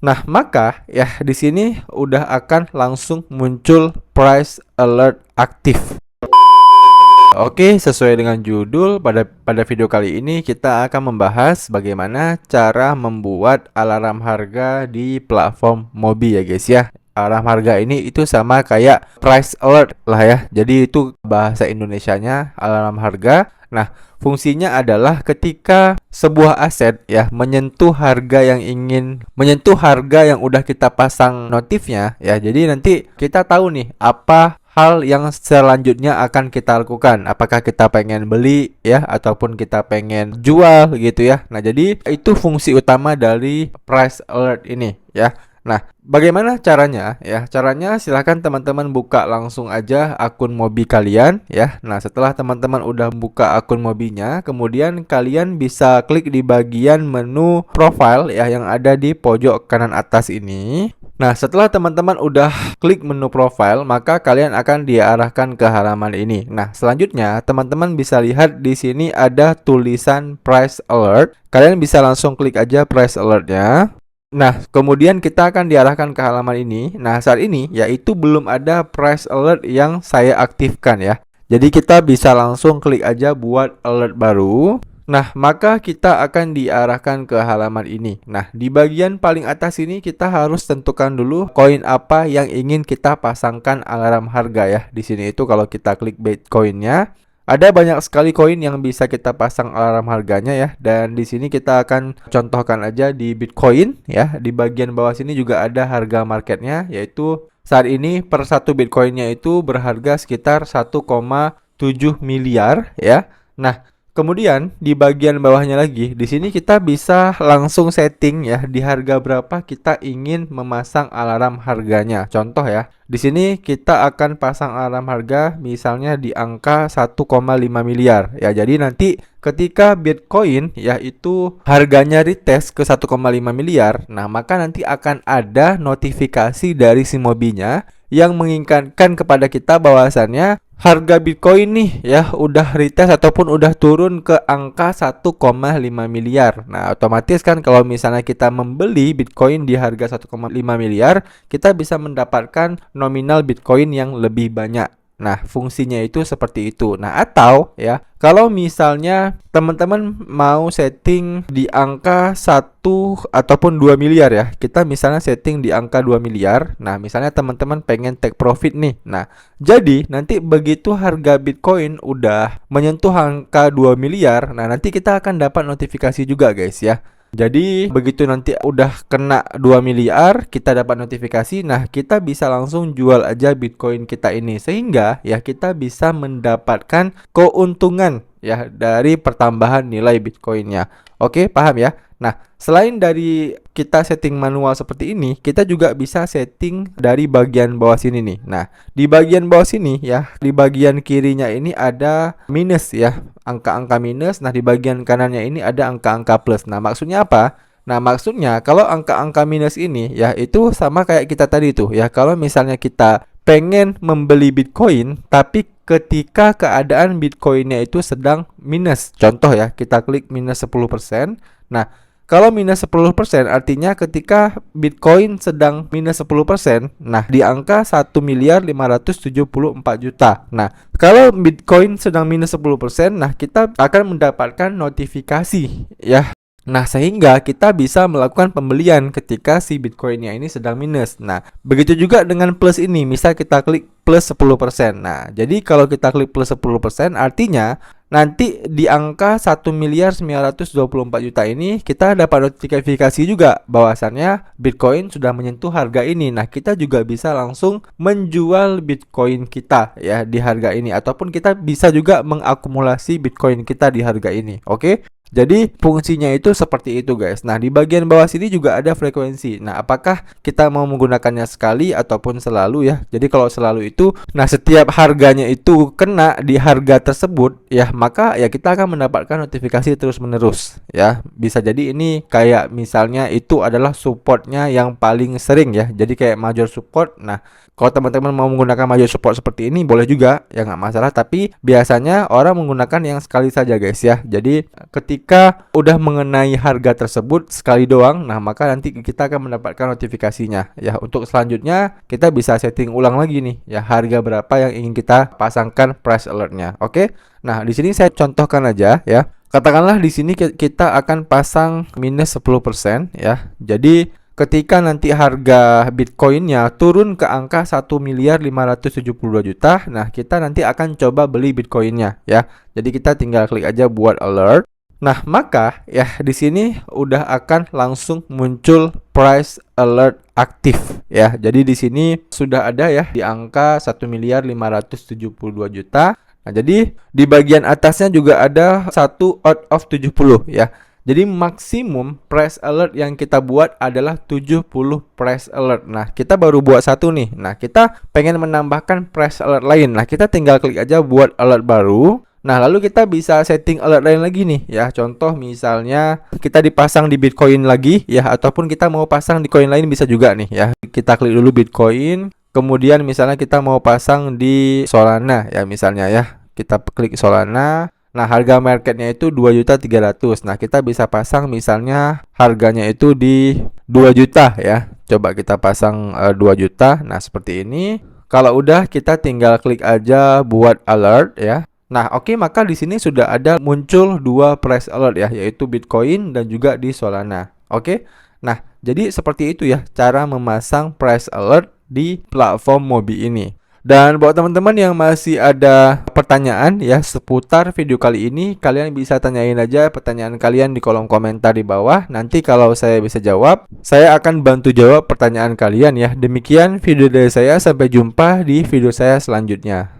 Nah, maka ya di sini udah akan langsung muncul price alert aktif. Oke, sesuai dengan judul, pada video kali ini kita akan membahas bagaimana cara membuat alarm harga di platform Mobi ya guys ya. Alarm harga ini itu sama kayak price alert lah ya. Jadi itu bahasa Indonesianya alarm harga. Nah, fungsinya adalah ketika sebuah aset ya menyentuh harga yang udah kita pasang notifnya ya. Jadi nanti kita tahu nih apa hal yang selanjutnya akan kita lakukan. Apakah kita pengen beli ya ataupun kita pengen jual gitu ya. Nah, jadi itu fungsi utama dari price alert ini ya. Nah, bagaimana caranya ya? Caranya silahkan teman-teman buka langsung aja akun Mobi kalian ya. Nah, setelah teman-teman udah buka akun Mobinya, kemudian kalian bisa klik di bagian menu profile ya yang ada di pojok kanan atas ini. Nah, setelah teman-teman udah klik menu profile, maka kalian akan diarahkan ke halaman ini. Nah, selanjutnya teman-teman bisa lihat di sini ada tulisan price alert. Kalian bisa langsung klik aja price alertnya. Nah, kemudian kita akan diarahkan ke halaman ini. Nah, saat ini yaitu belum ada price alert yang saya aktifkan ya. Jadi kita bisa langsung klik aja buat alert baru. Nah, maka kita akan diarahkan ke halaman ini. Nah, di bagian paling atas ini kita harus tentukan dulu koin apa yang ingin kita pasangkan alarm harga ya. Di sini itu kalau kita klik Bitcoin-nya, ada banyak sekali koin yang bisa kita pasang alarm harganya ya. Dan di sini kita akan contohkan aja di Bitcoin ya. Di bagian bawah sini juga ada harga marketnya, yaitu saat ini per satu Bitcoin-nya itu berharga sekitar 1,7 miliar ya. Nah, kemudian di bagian bawahnya lagi, di sini kita bisa langsung setting ya di harga berapa kita ingin memasang alarm harganya. Contoh ya, di sini kita akan pasang alarm harga misalnya di angka 1,5 miliar ya. Jadi nanti ketika Bitcoin ya itu harganya retest ke 1,5 miliar, nah maka nanti akan ada notifikasi dari si Mobinya yang mengingatkan kepada kita bahwasannya harga Bitcoin nih ya udah retest ataupun udah turun ke angka 1,5 miliar. Nah, otomatis kan kalau misalnya kita membeli Bitcoin di harga 1,5 miliar, kita bisa mendapatkan nominal Bitcoin yang lebih banyak. Nah, fungsinya itu seperti itu. Nah, atau ya, kalau misalnya teman-teman mau setting di angka 1 ataupun 2 miliar ya. Kita misalnya setting di angka 2 miliar. Nah, misalnya teman-teman pengen take profit nih. Nah, jadi nanti begitu harga Bitcoin udah menyentuh angka 2 miliar, nah nanti kita akan dapat notifikasi juga guys ya. Jadi begitu nanti udah kena 2 miliar, kita dapat notifikasi. Nah, kita bisa langsung jual aja Bitcoin kita ini, sehingga ya kita bisa mendapatkan keuntungan ya dari pertambahan nilai Bitcoinnya. Oke, paham ya? Nah, selain dari kita setting manual seperti ini, kita juga bisa setting dari bagian bawah sini nih. Nah, di bagian bawah sini ya, di bagian kirinya ini ada minus ya, angka-angka minus. Nah, di bagian kanannya ini ada angka-angka plus. Nah, maksudnya apa? Nah, maksudnya kalau angka-angka minus ini ya itu sama kayak kita tadi tuh ya. Kalau misalnya kita pengen membeli Bitcoin tapi ketika keadaan Bitcoinnya itu sedang minus. Contoh ya, kita klik minus 10%. Nah, kalau minus 10% artinya ketika Bitcoin sedang minus 10%, nah di angka 1.574 juta. Nah, kalau Bitcoin sedang minus 10%, nah kita akan mendapatkan notifikasi ya. Nah, sehingga kita bisa melakukan pembelian ketika si Bitcoinnya ini sedang minus. Nah, begitu juga dengan plus ini. Misal kita klik plus 10%. Nah, jadi kalau kita klik plus 10% artinya nanti di angka 1.924 juta ini kita dapat notifikasi juga bahwasannya Bitcoin sudah menyentuh harga ini. Nah, kita juga bisa langsung menjual Bitcoin kita ya di harga ini, ataupun kita bisa juga mengakumulasi Bitcoin kita di harga ini. Oke? Jadi fungsinya itu seperti itu guys. Nah, di bagian bawah sini juga ada frekuensi. Nah, apakah kita mau menggunakannya sekali ataupun selalu ya. Jadi kalau selalu itu, nah setiap harganya itu kena di harga tersebut ya, maka ya kita akan mendapatkan notifikasi terus menerus ya. Bisa jadi ini kayak misalnya itu adalah supportnya yang paling sering ya. Jadi kayak major support. Nah, kalau teman-teman mau menggunakan major support seperti ini boleh juga ya, nggak masalah. Tapi biasanya orang menggunakan yang sekali saja guys ya. Jadi ketika ketika udah mengenai harga tersebut sekali doang, nah maka nanti kita akan mendapatkan notifikasinya ya. Untuk selanjutnya kita bisa setting ulang lagi nih ya, harga berapa yang ingin kita pasangkan price alertnya. Oke. Nah, di sini saya contohkan aja ya. Katakanlah di sini kita akan pasang minus 10% ya. Jadi ketika nanti harga Bitcoinnya turun ke angka 1.572.000.000, nah kita nanti akan coba beli Bitcoinnya ya. Jadi kita tinggal klik aja buat alert. Nah, maka ya di sini udah akan langsung muncul price alert aktif ya. Jadi di sini sudah ada ya di angka 1.572.000.000. Nah, jadi di bagian atasnya juga ada 1 out of 70 ya. Jadi maksimum price alert yang kita buat adalah 70 price alert. Nah, kita baru buat satu nih. Nah, kita pengen menambahkan price alert lain. Nah, kita tinggal klik aja buat alert baru. Nah, lalu kita bisa setting alert lain lagi nih ya. Contoh misalnya kita dipasang di Bitcoin lagi ya, ataupun kita mau pasang di koin lain bisa juga nih ya. Kita klik dulu Bitcoin, kemudian misalnya kita mau pasang di Solana ya misalnya ya. Kita klik Solana. Nah, harga marketnya itu 2.300.000. Nah, kita bisa pasang misalnya harganya itu di 2 juta ya. Coba kita pasang 2 juta. Nah, seperti ini. Kalau udah kita tinggal klik aja buat alert ya. Nah, oke, maka di sini sudah ada muncul dua price alert ya, yaitu Bitcoin dan juga di Solana. Oke. Nah, jadi seperti itu ya cara memasang price alert di platform Mobi ini. Dan buat teman-teman yang masih ada pertanyaan ya seputar video kali ini, kalian bisa tanyain aja pertanyaan kalian di kolom komentar di bawah. Nanti kalau saya bisa jawab, saya akan bantu jawab pertanyaan kalian ya. Demikian video dari saya, sampai jumpa di video saya selanjutnya.